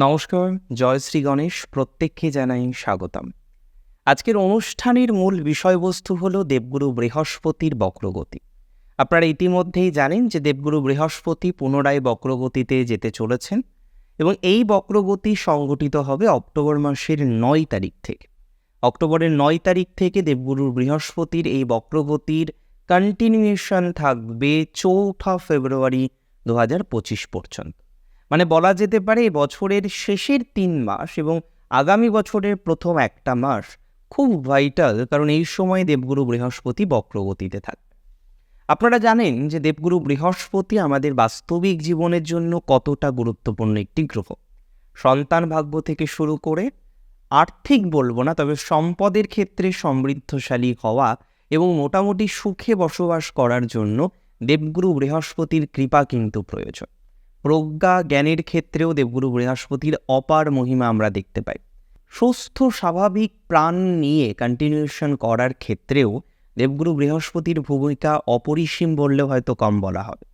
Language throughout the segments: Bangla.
নমস্কার, জয় শ্রী গণেশ। প্রত্যেককে জানাই স্বাগতম। আজকের অনুষ্ঠানের মূল বিষয়বস্তু হল দেবগুরু বৃহস্পতির বক্রগতি। আপনারা ইতিমধ্যেই জানেন যে দেবগুরু বৃহস্পতি পুনরায় বক্রগতিতে যেতে চলেছেন এবং এই বক্রগতি সংঘটিত হবে অক্টোবর মাসের ৯ তারিখ থেকে। অক্টোবরের ৯ তারিখ থেকে দেবগুরু বৃহস্পতির এই বক্রগতির কন্টিনিউয়েশন থাকবে ৪ ফেব্রুয়ারি ২০২৫ পর্যন্ত। মানে বলা যেতে পারে এই বছরের শেষের ৩ মাস এবং আগামী বছরের প্রথম একটা মাস খুব ভাইটাল, কারণ এই সময় দেবগুরু বৃহস্পতি বক্রগতিতে থাকবে। আপনারা জানেন যে দেবগুরু বৃহস্পতি আমাদের বাস্তবিক জীবনের জন্য কতটা গুরুত্বপূর্ণ একটি গ্রহ। সন্তান ভাগ্য থেকে শুরু করে আর্থিক বলবো না, তবে সম্পদের ক্ষেত্রে সমৃদ্ধশালী হওয়া এবং মোটামুটি সুখে বসবাস করার জন্য দেবগুরু বৃহস্পতির কৃপা কিন্তু প্রয়োজন। প্রজ্ঞা জ্ঞানের ক্ষেত্রেও দেবগুরু বৃহস্পতির অপার মহিমা আমরা দেখতে পাই। সুস্থ স্বাভাবিক প্রাণ নিয়ে কন্টিনিউয়েশন করার ক্ষেত্রেও দেবগুরু বৃহস্পতির ভূমিকা অপরিসীম বললেও হয়তো কম বলা হবে।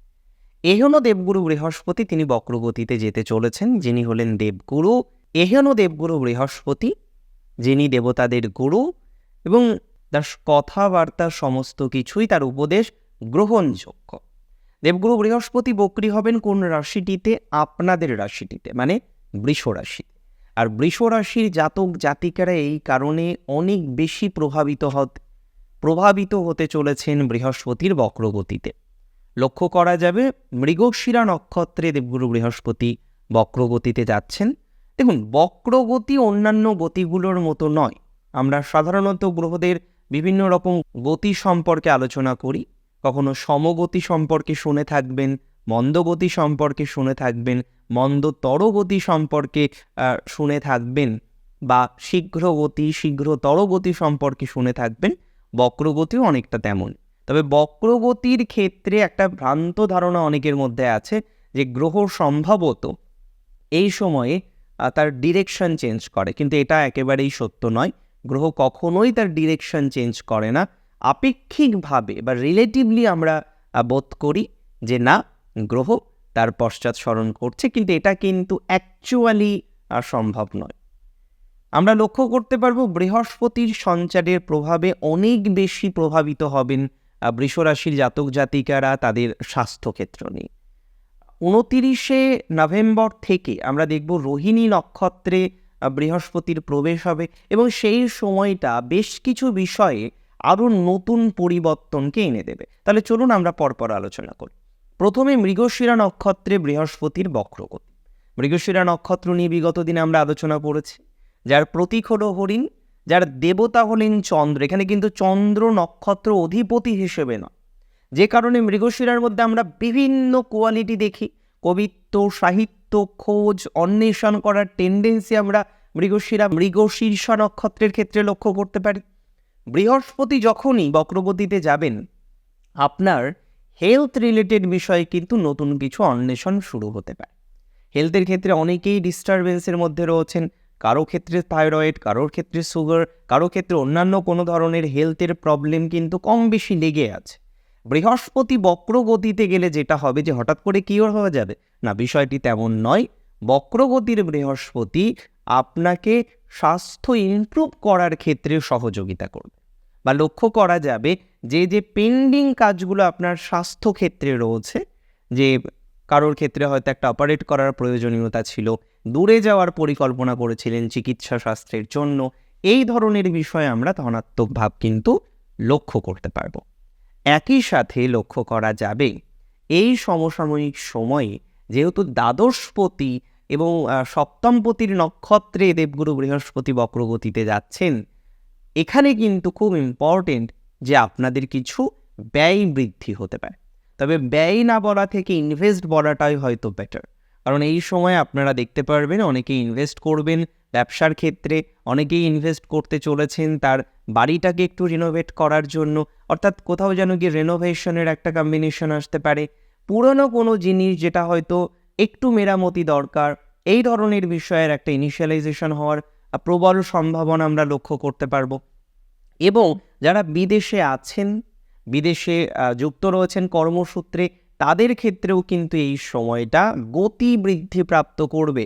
এহেন দেবগুরু বৃহস্পতি তিনি বক্রগতিতে যেতে চলেছেন, যিনি হলেন দেবগুরু। এহেন দেবগুরু বৃহস্পতি যিনি দেবতাদের গুরু এবং তার কথাবার্তা সমস্ত কিছুই তার উপদেশ গ্রহণযোগ্য। দেবগুরু বৃহস্পতি বক্রী হবেন কোন রাশিটিতে? আপনাদের রাশিটিতে, মানে বৃষ রাশি। আর বৃষ রাশির জাতক জাতিকারা এই কারণে অনেক বেশি প্রভাবিত হতে চলেছেন বৃহস্পতির বক্রগতিতে। লক্ষ্য করা যাবে মৃগশিরা নক্ষত্রে দেবগুরু বৃহস্পতি বক্রগতিতে যাচ্ছেন। দেখুন, বক্রগতি অন্যান্য গতিগুলোর মতো নয়। আমরা সাধারণত গ্রহদের বিভিন্ন রকম গতি সম্পর্কে আলোচনা করি। কখনো সমগতি সম্পর্কে শুনে থাকবেন, মন্দগতি সম্পর্কে শুনে থাকবেন, মন্দতর গতি সম্পর্কে শুনে থাকবেন, বা শীঘ্রতর গতি সম্পর্কে শুনে থাকবেন। বক্রগতিও অনেকটা তেমন। তবে বক্রগতির ক্ষেত্রে একটা ভ্রান্ত ধারণা অনেকের মধ্যে আছে যে গ্রহ সম্ভবত এই সময়ে তার ডিরেকশন চেঞ্জ করে, কিন্তু এটা একেবারেই সত্য নয়। গ্রহ কখনোই তার ডিরেকশন চেঞ্জ করে না। আপেক্ষিকভাবে বা রিলেটিভলি আমরা বোধ করি যে না, গ্রহ তার পশ্চাৎ স্মরণ করছে, কিন্তু এটা কিন্তু অ্যাকচুয়ালি সম্ভব নয়। আমরা লক্ষ্য করতে পারবো বৃহস্পতির সঞ্চারের প্রভাবে অনেক বেশি প্রভাবিত হবেন বৃষরাশির জাতক জাতিকারা তাদের স্বাস্থ্যক্ষেত্র নিয়ে। 29শে নভেম্বর থেকে আমরা দেখব রোহিণী নক্ষত্রে বৃহস্পতির প্রবেশ হবে এবং সেই সময়টা বেশ কিছু বিষয়ে আরও নতুন পরিবর্তনকে এনে দেবে। তাহলে চলুন আমরা পরপর আলোচনা করি। প্রথমে মৃগশিরা নক্ষত্রে বৃহস্পতির বক্রগতি। মৃগশিরা নক্ষত্র নিয়ে বিগত দিনে আমরা আলোচনা করেছি। যার প্রতীক হলো হরিণ, যার দেবতা হলেন চন্দ্র। এখানে কিন্তু চন্দ্র নক্ষত্র অধিপতি হিসেবে নয়, যে কারণে মৃগশিরার মধ্যে আমরা বিভিন্ন কোয়ালিটি দেখি। কবিত্ব, সাহিত্য, খোঁজ, অন্বেষণ করার টেন্ডেন্সি আমরা মৃগশীর্ষা নক্ষত্রের ক্ষেত্রে লক্ষ্য করতে পারি। বৃহস্পতি যখনই বক্রগতিতে যাবেন, আপনার হেলথ রিলেটেড বিষয়ে কিন্তু নতুন কিছু অন্বেষণ শুরু হতে পারে। হেলথের ক্ষেত্রে অনেকেই ডিস্টারবেন্সের মধ্যে রয়েছেন। কারো ক্ষেত্রে থাইরয়েড, কারোর ক্ষেত্রে সুগার, কারো ক্ষেত্রে অন্যান্য কোনো ধরনের হেলথের প্রবলেম কিন্তু কম বেশি লেগে আছে। বৃহস্পতি বক্রগতিতে গেলে যেটা হবে যে হঠাৎ করে কিওর হয়ে যাবে না, বিষয়টি তেমন নয়। বক্রগতির বৃহস্পতি আপনাকে স্বাস্থ্য ইমপ্রুভ করার ক্ষেত্রে সহযোগিতা করবে, বা লক্ষ্য করা যাবে যে পেন্ডিং কাজগুলো আপনার স্বাস্থ্য ক্ষেত্রে রয়েছে, যে কারোর ক্ষেত্রে হয়তো একটা অপারেট করার প্রয়োজনীয়তা ছিল, দূরে যাওয়ার পরিকল্পনা করেছিলেন চিকিৎসা শাস্ত্রের জন্য, এই ধরনের বিষয়ে আমরা ধনাত্মক ভাব কিন্তু লক্ষ্য করতে পারবো। একই সাথে লক্ষ্য করা যাবে এই সমসাময়িক সময়ে যেহেতু দ্বাদশপতি এবং সপ্তমপতির নক্ষত্রে দেবগুরু বৃহস্পতি বক্রগতিতে যাচ্ছেন, এখানে কিন্তু খুব ইম্পর্টেন্ট যে আপনাদের কিছু ব্যয় বৃদ্ধি হতে পারে। তবে ব্যয় না বলা থেকে ইনভেস্ট বলাটাই হয়তো বেটার, কারণ এই সময় আপনারা দেখতে পারবেন অনেকেই ইনভেস্ট করবেন ব্যবসার ক্ষেত্রে, অনেকেই ইনভেস্ট করতে চলেছেন তার বাড়িটাকে একটু রিনোভেট করার জন্য, অর্থাৎ কোথাও যেন গিয়ে রেনোভেশনের একটা কম্বিনেশন আসতে পারে। পুরনো কোনো জিনিস যেটা হয়তো একটু মেরামতি দরকার, এই ধরনের বিষয়ের একটা ইনিশিয়ালাইজেশন হওয়ার প্রবল সম্ভাবনা আমরা লক্ষ্য করতে পারবো। এবং যারা বিদেশে আছেন, বিদেশে যুক্ত রয়েছেন কর্মসূত্রে, তাদের ক্ষেত্রেও কিন্তু এই সময়টা গতি বৃদ্ধি প্রাপ্ত করবে।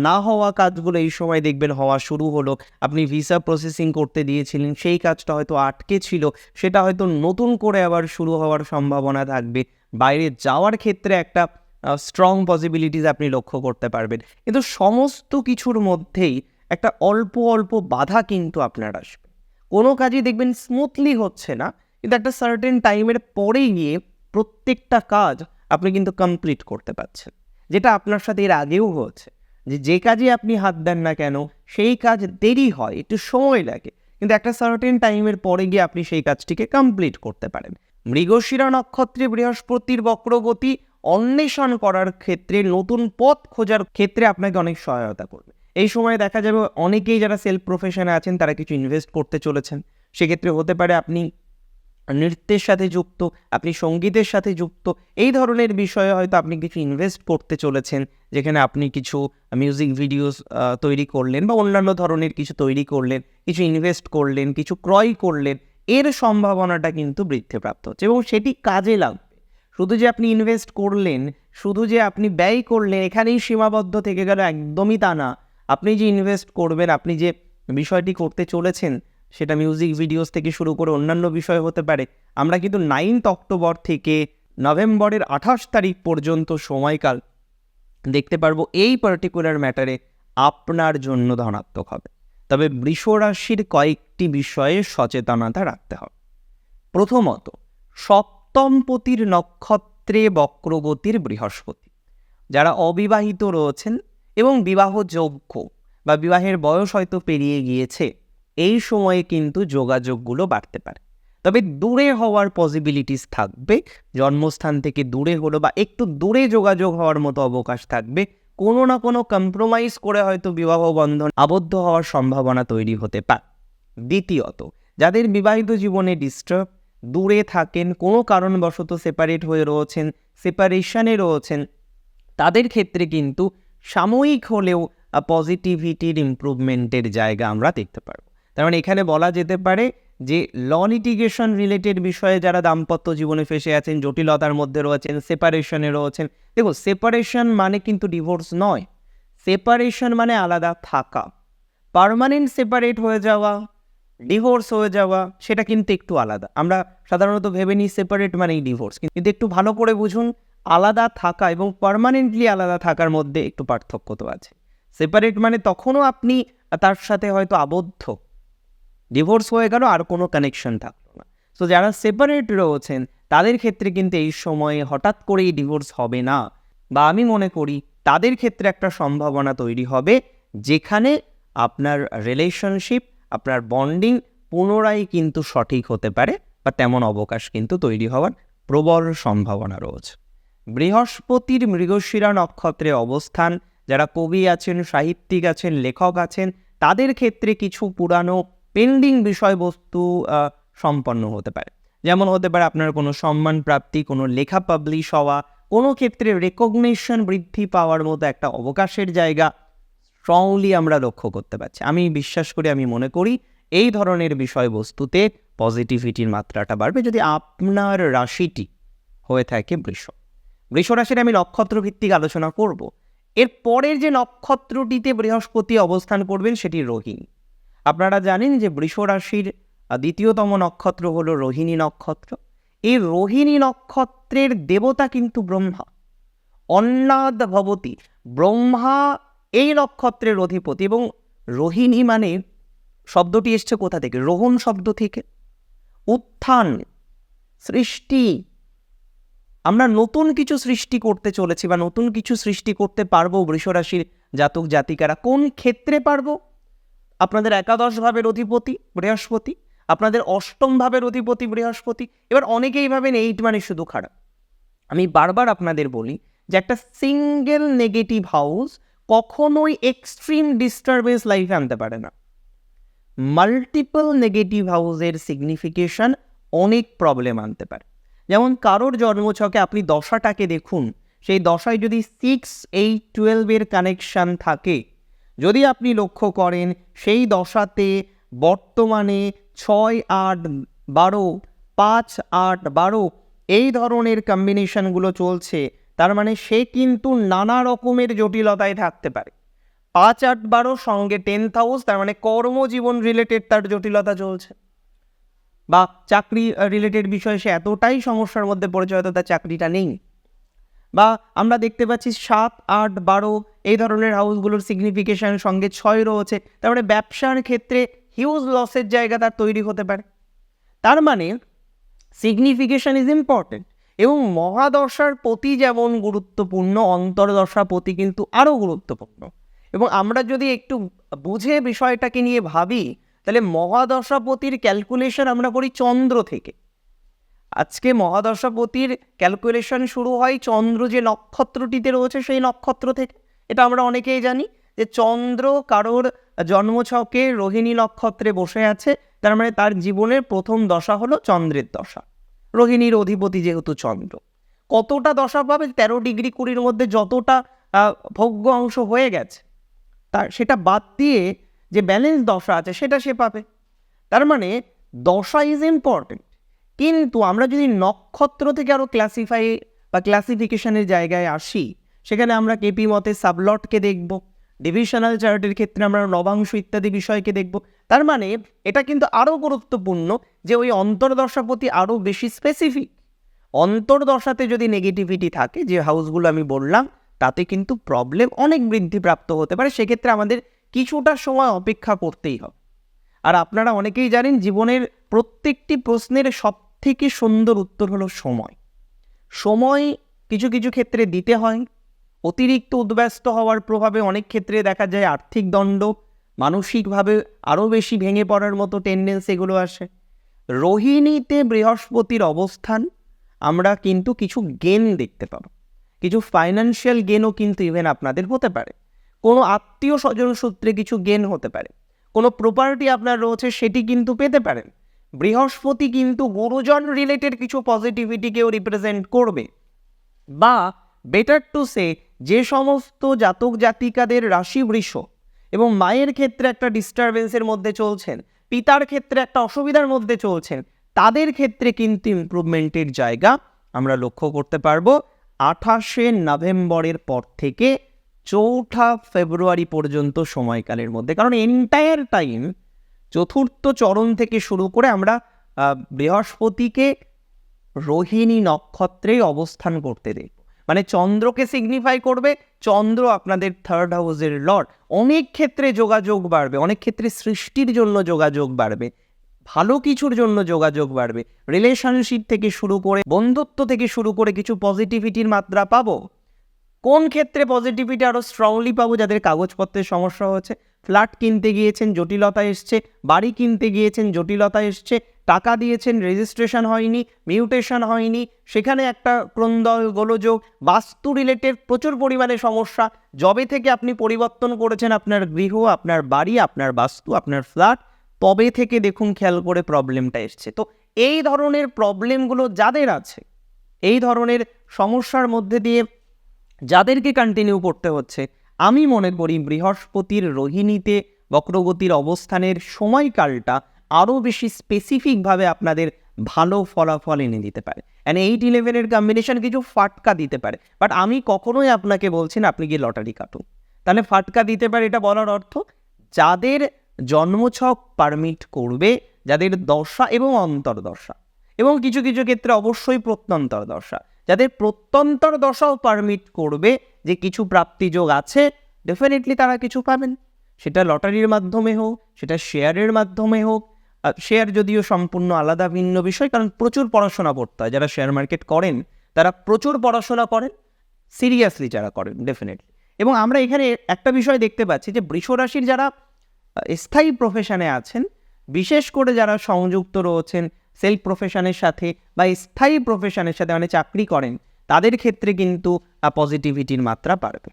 না হওয়া কাজগুলো এই সময় দেখবেন হওয়া শুরু হলো। আপনি ভিসা প্রসেসিং করতে দিয়েছিলেন, সেই কাজটা হয়তো আটকে ছিল, সেটা হয়তো নতুন করে আবার শুরু হওয়ার সম্ভাবনা থাকবে। বাইরে যাওয়ার ক্ষেত্রে একটা স্ট্রং পসিবিলিটিস আপনি লক্ষ্য করতে পারবেন। কিন্তু সমস্ত কিছুর মধ্যেই একটা অল্প অল্প বাধা কিন্তু আপনার আসবে। কোনো কাজই দেখবেন স্মুথলি হচ্ছে না, কিন্তু একটা সার্টেন টাইমের পরে গিয়ে প্রত্যেকটা কাজ আপনি কিন্তু কমপ্লিট করতে পারছেন। যেটা আপনার সাথে এর আগেও হয়েছে, যে কাজে আপনি হাত দেন না কেন সেই কাজ দেরি হয়, একটু সময় লাগে, কিন্তু একটা সার্টেন টাইমের পরে গিয়ে আপনি সেই কাজটিকে কমপ্লিট করতে পারেন। মৃগশিরা নক্ষত্রে বৃহস্পতির বক্রগতি অন্বেষণ করার ক্ষেত্রে, নতুন পথ খোঁজার ক্ষেত্রে আপনাকে অনেক সহায়তা করবে। এই সময় দেখা যাবে অনেকেই যারা সেলফ প্রফেশনে আছেন তারা কিছু ইনভেস্ট করতে চলেছেন। সেক্ষেত্রে হতে পারে আপনি নৃত্যের সাথে যুক্ত, আপনি সঙ্গীতের সাথে যুক্ত, এই ধরনের বিষয়ে হয়তো আপনি কিছু ইনভেস্ট করতে চলেছেন, যেখানে আপনি কিছু মিউজিক ভিডিওস তৈরি করলেন বা অন্যান্য ধরনের কিছু তৈরি করলেন, কিছু ইনভেস্ট করলেন, কিছু ক্রয় করলেন। এর সম্ভাবনাটা কিন্তু বৃদ্ধিপ্রাপ্ত হচ্ছে এবং সেটি কাজে লাগবে। শুধু যে আপনি ইনভেস্ট করলেন, শুধু যে আপনি ব্যয় করলেন, এখানেই সীমাবদ্ধ থেকে গেল, একদমই তা না। আপনি যে ইনভেস্ট করবেন, আপনি যে বিষয়টি করতে চলেছেন, সেটা মিউজিক ভিডিওস থেকে শুরু করে অন্যান্য বিষয় হতে পারে। আমরা কিন্তু 9 অক্টোবর থেকে নভেম্বরের 28 তারিখ পর্যন্ত সময়কাল দেখতে পারবো এই পার্টিকুলার ম্যাটারে আপনার জন্য ধনাত্মক হবে। তবে বৃষ রাশির কয়েকটি বিষয়ে সচেতনতা রাখতে হবে। প্রথমত, সপ্তমপতির নক্ষত্রে বক্রগতির বৃহস্পতি। যারা অবিবাহিত রয়েছেন এবং বিবাহযোগ্য বা বিবাহের বয়স হয়তো পেরিয়ে গিয়েছে, এই সময়ে কিন্তু যোগাযোগগুলো বাড়তে পারে। তবে দূরে হওয়ার পসিবিলিটিস থাকবে, জন্মস্থান থেকে দূরে হলো বা একটু দূরে যোগাযোগ হওয়ার মতো অবকাশ থাকবে। কোনো না কোনো কম্প্রোমাইজ করে হয়তো বিবাহ বন্ধন আবদ্ধ হওয়ার সম্ভাবনা তৈরি হতে পারে। দ্বিতীয়ত, যাদের বিবাহিত জীবনে ডিস্টার্ব, দূরে থাকেন, কোনো কারণবশত সেপারেট হয়ে রয়েছেন, সেপারেশনে রয়েছেন, তাদের ক্ষেত্রে কিন্তু সাময়িক হলেও পজিটিভিটির ইমপ্রুভমেন্টের জায়গা আমরা দেখতে পারবো। তার মানে এখানে বলা যেতে পারে যে ল লিটিগেশন রিলেটেড বিষয়ে যারা দাম্পত্য জীবনে ফেসে আছেন, জটিলতার মধ্যে রয়েছেন, সেপারেশনে রয়েছেন, দেখো সেপারেশন মানে কিন্তু ডিভোর্স নয়। সেপারেশন মানে আলাদা থাকা। পার্মানেন্ট সেপারেট হয়ে যাওয়া, ডিভোর্স হয়ে যাওয়া, সেটা কিন্তু একটু আলাদা। আমরা সাধারণত ভেবে নিই সেপারেট মানেই ডিভোর্স, কিন্তু একটু ভালো করে বুঝুন, আলাদা থাকা এবং পার্মানেন্টলি আলাদা থাকার মধ্যে একটু পার্থক্য তো আছে। সেপারেট মানে তখনও আপনি তার সাথে হয়তো আবদ্ধ, ডিভোর্স হয়ে গেল আর কোনো কানেকশন থাকলো না। সো যারা সেপারেট রয়েছেন তাদের ক্ষেত্রে কিন্তু এই সময়ে হঠাৎ করেই ডিভোর্স হবে না, বা আমি মনে করি তাদের ক্ষেত্রে একটা সম্ভাবনা তৈরি হবে যেখানে আপনার রিলেশনশিপ, আপনার বন্ডিং পুনরায় কিন্তু সঠিক হতে পারে, বা তেমন অবকাশ কিন্তু তৈরি হওয়ার প্রবল সম্ভাবনা রয়েছে। বৃহস্পতির মৃগশিরা নক্ষত্রে অবস্থান, যারা কবি আছেন, সাহিত্যিক আছেন, লেখক আছেন, তাদের ক্ষেত্রে কিছু পুরানো পেন্ডিং বিষয়বস্তু সম্পন্ন হতে পারে। যেমন হতে পারে আপনার কোনো সম্মান প্রাপ্তি, কোনো লেখা পাবলিশ হওয়া, কোনো ক্ষেত্রে রেকগনিশন বৃদ্ধি পাওয়ার মতো একটা অবকাশের জায়গা স্ট্রংলি আমরা লক্ষ্য করতে পারছি। আমি বিশ্বাস করি, আমি মনে করি এই ধরনের বিষয়বস্তুতে পজিটিভিটির মাত্রাটা বাড়বে যদি আপনার রাশিটি হয়ে থাকে বৃষ। বৃষ রাশির আমি নক্ষত্র ভিত্তিক আলোচনা করব। এর পরের যে নক্ষত্রটিতে বৃহস্পতি অবস্থান করবেন সেটি রোহিণী। আপনারা জানেন যে বৃষ রাশির দ্বিতীয়তম নক্ষত্র হলো রোহিণী নক্ষত্র। এই রোহিণী নক্ষত্রের দেবতা কিন্তু ব্রহ্মা। অন্নাদ ভবতী, ব্রহ্মা এই নক্ষত্রের অধিপতি। এবং রোহিণী মানে শব্দটি এসছে কোথা থেকে? রোহণ শব্দ থেকে। উত্থান, সৃষ্টি। আমরা নতুন কিছু সৃষ্টি করতে চলেছি বা নতুন কিছু সৃষ্টি করতে পারবো বৃষ রাশির জাতক জাতিকারা। কোন ক্ষেত্রে পারবো? আপনাদের একাদশ ভাবের অধিপতি বৃহস্পতি, আপনাদের অষ্টম ভাবের অধিপতি বৃহস্পতি। এবার অনেকেই ভাবেন 8 মানে শুধু খারাপ। আমি বারবার আপনাদের বলি যে একটা সিঙ্গেল নেগেটিভ হাউস কখনোই এক্সট্রিম ডিস্টারবেন্স লাইফে আনতে পারে না। মাল্টিপল নেগেটিভ হাউসের সিগনিফিকেশন অনেক প্রবলেম আনতে পারে। যেমন কারোর জন্মছকে আপনি দশাটাকে দেখুন, সেই দশায় যদি 6, 8, 12 কানেকশান থাকে, যদি আপনি লক্ষ্য করেন সেই দশাতে বর্তমানে 6, 8, 12, 5, 8, 12 এই ধরনের কম্বিনেশনগুলো চলছে, তার মানে সে কিন্তু নানা রকমের জটিলতায় থাকতে পারে। 5, 8, 12 সঙ্গে 10th হাউস, তার মানে কর্মজীবন রিলেটেড তার জটিলতা চলছে, বা চাকরি রিলেটেড বিষয়ে সে এতটাই সমস্যার মধ্যে পড়েছে হয়তো তার চাকরিটা নেই। বা আমরা দেখতে পাচ্ছি 7, 8, 12 এই ধরনের হাউসগুলোর সিগনিফিকেশন সঙ্গে 6 রয়েছে, তার মানে ব্যবসার ক্ষেত্রে হিউজ লসের জায়গা তার তৈরি হতে পারে। তার মানে সিগনিফিকেশন ইজ ইম্পর্টেন্ট। এবং মহাদশার প্রতি যেমন গুরুত্বপূর্ণ, অন্তর্দশা প্রতি কিন্তু আরও গুরুত্বপূর্ণ। এবং আমরা যদি একটু বুঝে বিষয়টাকে নিয়ে ভাবি, তাহলে মহাদশাপতির ক্যালকুলেশন আমরা করি চন্দ্র থেকে। আজকে মহাদশাপতির ক্যালকুলেশন শুরু হয় চন্দ্র যে নক্ষত্রটিতে রয়েছে সেই নক্ষত্র থেকে। এটা আমরা অনেকেই জানি যে চন্দ্র কারোর জন্মছকে রোহিণী নক্ষত্রে বসে আছে, তার মানে তার জীবনের প্রথম দশা হলো চন্দ্রের দশা। রোহিণীর অধিপতি যেহেতু চন্দ্র, কতটা দশা পাবে? 13 ডিগ্রি 20 মধ্যে যতটা ভোগ্য অংশ হয়ে গেছে তার সেটা বাদ দিয়ে যে ব্যালেন্স দশা আছে সেটা সে পাবে। তার মানে দশা ইজ ইম্পর্টেন্ট। কিন্তু আমরা যদি নক্ষত্র থেকে আরও ক্লাসিফাই বা ক্লাসিফিকেশনের জায়গায় আসি, সেখানে আমরা কেপি মতে সাবলটকে দেখব, ডিভিশনাল চার্টের ক্ষেত্রে আমরা নবাংশ ইত্যাদি বিষয়কে দেখব। তার মানে এটা কিন্তু আরও গুরুত্বপূর্ণ যে ওই অন্তর্দশাপতি আরও বেশি স্পেসিফিক। অন্তর্দশাতে যদি নেগেটিভিটি থাকে, যে হাউসগুলো আমি বললাম, তাতে কিন্তু প্রবলেম অনেক বৃদ্ধিপ্রাপ্ত হতে পারে। সেক্ষেত্রে আমাদের কিছুটা সময় অপেক্ষা করতেই হবে। আর আপনারা অনেকেই জানেন জীবনের প্রত্যেকটি প্রশ্নের সবথেকে সুন্দর উত্তর হলো সময়। সময় কিছু কিছু ক্ষেত্রে দিতে হয়। অতিরিক্ত উদ্ব্যস্ত হওয়ার প্রভাবে অনেক ক্ষেত্রে দেখা যায় আর্থিক দণ্ড, মানসিকভাবে আরও বেশি ভেঙে পড়ার মতো টেন্ডেন্সি এগুলো আসে। রোহিণীতে বৃহস্পতির অবস্থান আমরা কিন্তু কিছু গেন দেখতে পাবো, কিছু ফাইন্যান্সিয়াল গেনও কিন্তু ইভেন আপনাদের হতে পারে। কোনো আত্মীয় স্বজন সূত্রে কিছু গেন হতে পারে, কোনো প্রপার্টি আপনার রয়েছে সেটি কিন্তু পেতে পারেন। বৃহস্পতি কিন্তু গুরুজন রিলেটেড কিছু পজিটিভিটিকেও রিপ্রেজেন্ট করবে। বা বেটার টু সে, যে সমস্ত জাতক জাতিকাদের রাশি বৃষ এবং মায়ের ক্ষেত্রে একটা ডিস্টারবেন্সের মধ্যে চলছেন, পিতার ক্ষেত্রে একটা অসুবিধার মধ্যে চলছেন, তাদের ক্ষেত্রে কিন্তু ইমপ্রুভমেন্টের জায়গা আমরা লক্ষ্য করতে পারবো 28শে নভেম্বরের পর থেকে 4ঠা ফেব্রুয়ারি পর্যন্ত সময়কালের মধ্যে। কারণ এন্টায়ার টাইম চতুর্থ চরণ থেকে শুরু করে আমরা বৃহস্পতিকে রোহিণী নক্ষত্রেই অবস্থান করতে দেখব। মানে চন্দ্রকে সিগনিফাই করবে, চন্দ্র আপনাদের 3rd হাউসের লর্ড। অনেক ক্ষেত্রে যোগাযোগ বাড়বে, অনেক ক্ষেত্রে সৃষ্টির জন্য যোগাযোগ বাড়বে, ভালো কিছুর জন্য যোগাযোগ বাড়বে। রিলেশনশিপ থেকে শুরু করে, বন্ধুত্ব থেকে শুরু করে কিছু পজিটিভিটির মাত্রা পাবো। কোন ক্ষেত্রে পজিটিভিটি আরও স্ট্রংলি পাবো? যাদের কাগজপত্রের সমস্যা হচ্ছে, ফ্ল্যাট কিনতে গিয়েছেন জটিলতা এসছে, বাড়ি কিনতে গিয়েছেন জটিলতা এসছে, টাকা দিয়েছেন রেজিস্ট্রেশন হয়নি, মিউটেশন হয়নি, সেখানে একটা ক্রন্দল গোলযোগ, বাস্তু রিলেটেড প্রচুর পরিমাণে সমস্যা। যবে থেকে আপনি পরিবর্তন করেছেন আপনার গৃহ, আপনার বাড়ি, আপনার বাস্তু, আপনার ফ্ল্যাট, তবে থেকে দেখুন খেয়াল করে প্রবলেমটা এসছে। তো এই ধরনের প্রবলেমগুলো যাদের আছে, এই ধরনের সমস্যার মধ্যে দিয়ে যাদেরকে কন্টিনিউ করতে হচ্ছে, আমি মনে করি বৃহস্পতির রোহিণীতে বক্রগতির অবস্থানের সময়কালটা আরও বেশি স্পেসিফিকভাবে আপনাদের ভালো ফলাফল এনে দিতে পারে। অ্যান্ড 8-11 কম্বিনেশন কিছু ফাটকা দিতে পারে, বাট আমি কখনোই আপনাকে বলছি না আপনি গিয়ে লটারি কাটুন। তাহলে ফাটকা দিতে পারে এটা বলার অর্থ, যাদের জন্মছক পারমিট করবে, যাদের দশা এবং অন্তর্দশা, এবং কিছু কিছু ক্ষেত্রে অবশ্যই প্রত্যন্তর দশা, যাদের প্রত্যন্তর দশাও পারমিট করবে যে কিছু প্রাপ্তিযোগ আছে, ডেফিনেটলি তারা কিছু পাবেন। সেটা লটারির মাধ্যমে হোক, সেটা শেয়ারের মাধ্যমে হোক। শেয়ার যদিও সম্পূর্ণ আলাদা ভিন্ন বিষয়, কারণ প্রচুর পড়াশোনা করতে হয়। যারা শেয়ার মার্কেট করেন তারা প্রচুর পড়াশোনা করেন, সিরিয়াসলি যারা করেন ডেফিনেটলি। এবং আমরা এখানে একটা বিষয় দেখতে পাচ্ছি যে বৃষ রাশির যারা স্থায়ী প্রফেশনে আছেন, বিশেষ করে যারা সংযুক্ত রয়েছেন সেলফ প্রফেশনের সাথে বা স্থায়ী প্রফেশনের সাথে, মানে চাকরি করেন, তাদের ক্ষেত্রে কিন্তু পজিটিভিটির মাত্রা বাড়বে।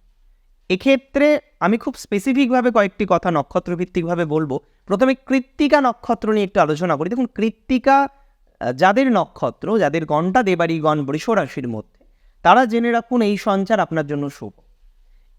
এক্ষেত্রে আমি খুব স্পেসিফিকভাবে কয়েকটি কথা নক্ষত্রভিত্তিকভাবে বলবো। প্রথমে কৃত্তিকা নক্ষত্র নিয়ে একটু আলোচনা করি। দেখুন, কৃত্তিকা যাদের নক্ষত্র, যাদের গণটা দেবাড়িগণ বৃষ রাশির মধ্যে, তারা জেনে রাখুন এই সঞ্চার আপনার জন্য শুভ।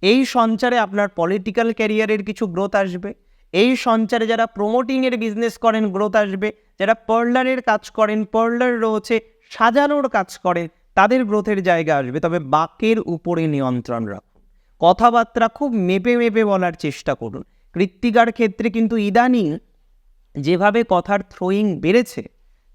এই সঞ্চারে আপনার পলিটিক্যাল ক্যারিয়ারের কিছু গ্রোথ আসবে। এই সঞ্চারে যারা প্রমোটিংয়ের বিজনেস করেন গ্রোথ আসবে। যারা পার্লারের কাজ করেন, পার্লার রয়েছে, সাজানোর কাজ করেন, তাদের গ্রোথের জায়গা আসবে। তবে বাকের উপরে নিয়ন্ত্রণ রাখুন। কথাবার্তা খুব মেপে মেপে বলার চেষ্টা করুন। কৃত্তিকার ক্ষেত্রে কিন্তু ইদানিং যেভাবে কথার থ্রোয়িং বেড়েছে,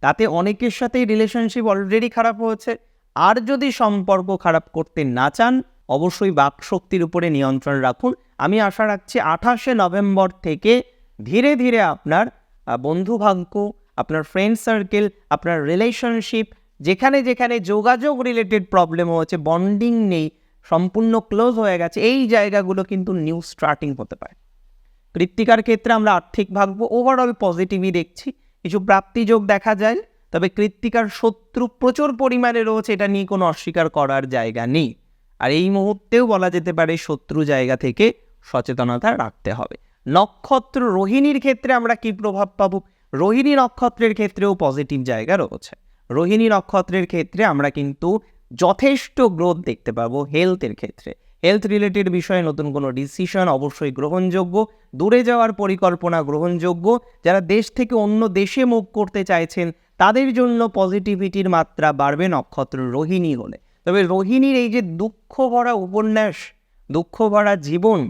তাতে অনেকের সাথেই রিলেশনশিপ অলরেডি খারাপ হয়েছে। আর যদি সম্পর্ক খারাপ করতে না চান, অবশ্যই বাকশক্তির উপরে নিয়ন্ত্রণ রাখুন। আমি আশা রাখছি 28শে নভেম্বর থেকে ধীরে ধীরে আপনার বন্ধুভাগ্য, আপনার ফ্রেন্ড সার্কেল, আপনার রিলেশনশিপ, যেখানে যেখানে যোগাযোগ রিলেটেড প্রবলেম হয়েছে, বন্ডিং নেই, সম্পূর্ণ ক্লোজ হয়ে গেছে, এই জায়গাগুলো কিন্তু নিউ স্টার্টিং হতে পারে। কৃত্তিকার ক্ষেত্রে আমরা আর্থিক ভাগ্য ওভারঅল পজিটিভই দেখছি, কিছু প্রাপ্তিযোগ দেখা যায়, তবে কৃত্তিকার শত্রু প্রচুর পরিমাণে রয়েছে, এটা নিয়ে কোনো অস্বীকার করার জায়গা নেই। আর এই মুহূর্তেও বলা যেতে পারে শত্রু জায়গা থেকে সচেতনতা রাখতে হবে। নক্ষত্র রোহিণীর ক্ষেত্রে আমরা কি প্রভাব পাবো? রোহিণী নক্ষত্রের ক্ষেত্রেও পজিটিভ জায়গা রয়েছে। রোহিণী নক্ষত্রের ক্ষেত্রে আমরা কিন্তু যথেষ্ট গ্রোথ দেখতে পাবো হেলথের ক্ষেত্রে। হেলথ রিলেটেড বিষয়ে নতুন কোনো ডিসিশন অবশ্যই গ্রহণযোগ্য, দূরে যাওয়ার পরিকল্পনা গ্রহণযোগ্য। যারা দেশ থেকে অন্য দেশে মুভ করতে চাইছেন, তাদের জন্য পজিটিভিটির মাত্রা বাড়বে নক্ষত্র রোহিণী হলে। তবে রোহিণীর এই যে দুঃখ ভরা উপন্যাস, দুঃখ ভরা জীবন,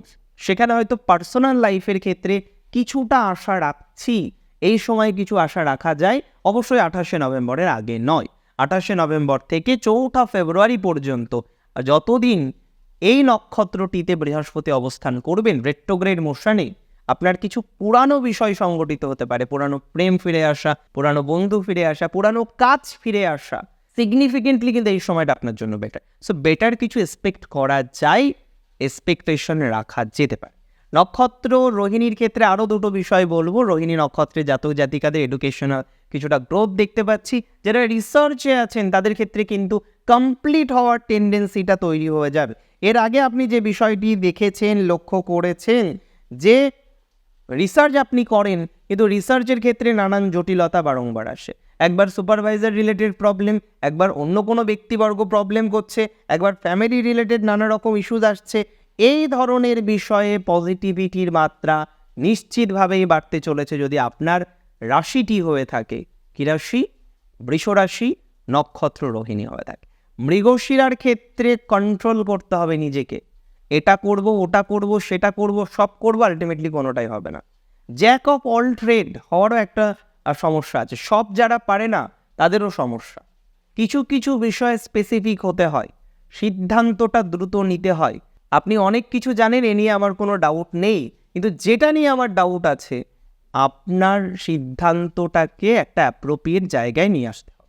সেখানে হয়তো পার্সোনাল লাইফের ক্ষেত্রে কিছুটা আশা রাখছি। এই সময় কিছু আশা রাখা যায়, অবশ্যই 28শে নভেম্বরের আগে নয়। 28শে নভেম্বর থেকে 4 ফেব্রুয়ারি পর্যন্ত যতদিন এই নক্ষত্রটিতে বৃহস্পতি অবস্থান করবেন রেট্রোগ্রেড মোশনে, আপনার কিছু পুরানো বিষয় সংগঠিত হতে পারে। পুরানো প্রেম ফিরে আসা, পুরানো বন্ধু ফিরে আসা, পুরানো কাজ ফিরে আসা, সিগনিফিকেন্টলি কিন্তু এই সময়টা আপনার জন্য বেটার। সো বেটার কিছু এক্সপেক্ট করা যায়, এক্সপেকটেশন রাখা যেতে পারে। নক্ষত্র রোহিণীর ক্ষেত্রে আরও দুটো বিষয় বলবো। রোহিণী নক্ষত্রে জাতক জাতিকাদের এডুকেশনাল কিছুটা গ্রোথ দেখতে পাচ্ছি। যারা রিসার্চে আছেন তাদের ক্ষেত্রে কিন্তু কমপ্লিট হওয়ার টেন্ডেন্সিটা তৈরি হয়ে যাবে। এর আগে আপনি যে বিষয়টি দেখেছেন, লক্ষ্য করেছেন যে রিসার্চ আপনি করেন, কিন্তু রিসার্চের ক্ষেত্রে নানান জটিলতা বারংবার আসে। একবার সুপারভাইজার রিলেটেড প্রবলেম, একবার অন্য কোনো ব্যক্তিবর্গ প্রবলেম করছে, একবার ফ্যামিলি রিলেটেড নানা রকম ইস্যুজ আসছে। এই ধরনের বিষয়ে পজিটিভিটির মাত্রা নিশ্চিতভাবেই বাড়তে চলেছে যদি আপনার রাশিটি হয়ে থাকে কি রাশি? বৃষ রাশি, নক্ষত্র রোহিণী হয়ে থাকে। মৃগশিরার ক্ষেত্রে কন্ট্রোল করতে হবে নিজেকে। এটা করব, ওটা করব, সেটা করব, সব করব, আলটিমেটলি কোনোটাই হবে না। জ্যাক অফ অল ট্রেড হওয়ারও একটা সমস্যা আছে। সব যারা পারে না তাদেরও সমস্যা। কিছু কিছু বিষয়ে স্পেসিফিক হতে হয়, সিদ্ধান্তটা দ্রুত নিতে হয়। আপনি অনেক কিছু জানেন, এ নিয়ে আমার কোনো ডাউট নেই, কিন্তু যেটা নিয়ে আমার ডাউট আছে, আপনার সিদ্ধান্তটাকে একটা অ্যাপ্রোপ্রিয়েট জায়গায় নিয়ে আসতে হবে।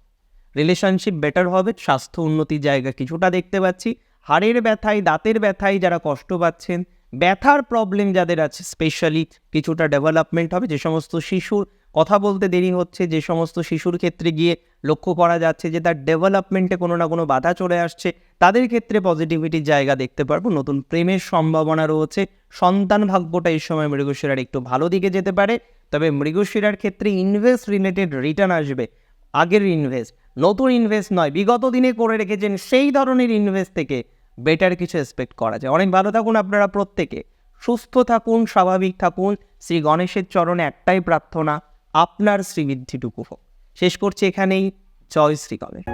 রিলেশনশিপ বেটার হবে, স্বাস্থ্য উন্নতির জায়গা কিছুটা দেখতে পাচ্ছি। হাড়ের ব্যথায়, দাঁতের ব্যথায় যারা কষ্ট পাচ্ছেন, ব্যথার প্রবলেম যাদের আছে, স্পেশালি কিছুটা ডেভেলপমেন্ট হবে। যে সমস্ত শিশুর কথা বলতে দেরি হচ্ছে, যে সমস্ত শিশুর ক্ষেত্রে গিয়ে লক্ষ্য করা যাচ্ছে যে তার ডেভেলপমেন্টে কোনো না কোনো বাধা চলে আসছে, তাদের ক্ষেত্রে পজিটিভিটির জায়গা দেখতে পারবো। নতুন প্রেমের সম্ভাবনা রয়েছে। সন্তান ভাগ্যটা এই সময় মৃগশিরার একটু ভালো দিকে যেতে পারে। তবে মৃগশিরার ক্ষেত্রে ইনভেস্ট রিলেটেড রিটার্ন আসবে। আগের ইনভেস্ট, নতুন ইনভেস্ট নয়, বিগত দিনে করে রেখেছেন সেই ধরনের ইনভেস্ট থেকে বেটার কিছু এক্সপেক্ট করা যায়। অনেক ভালো থাকুন আপনারা প্রত্যেকে, সুস্থ থাকুন, স্বাভাবিক থাকুন। শ্রী গণেশের চরণে একটাই প্রার্থনা, আপনার শ্রীবৃদ্ধিটুকু হোক। শেষ করছি এখানেই। জয় শ্রী গণেশ।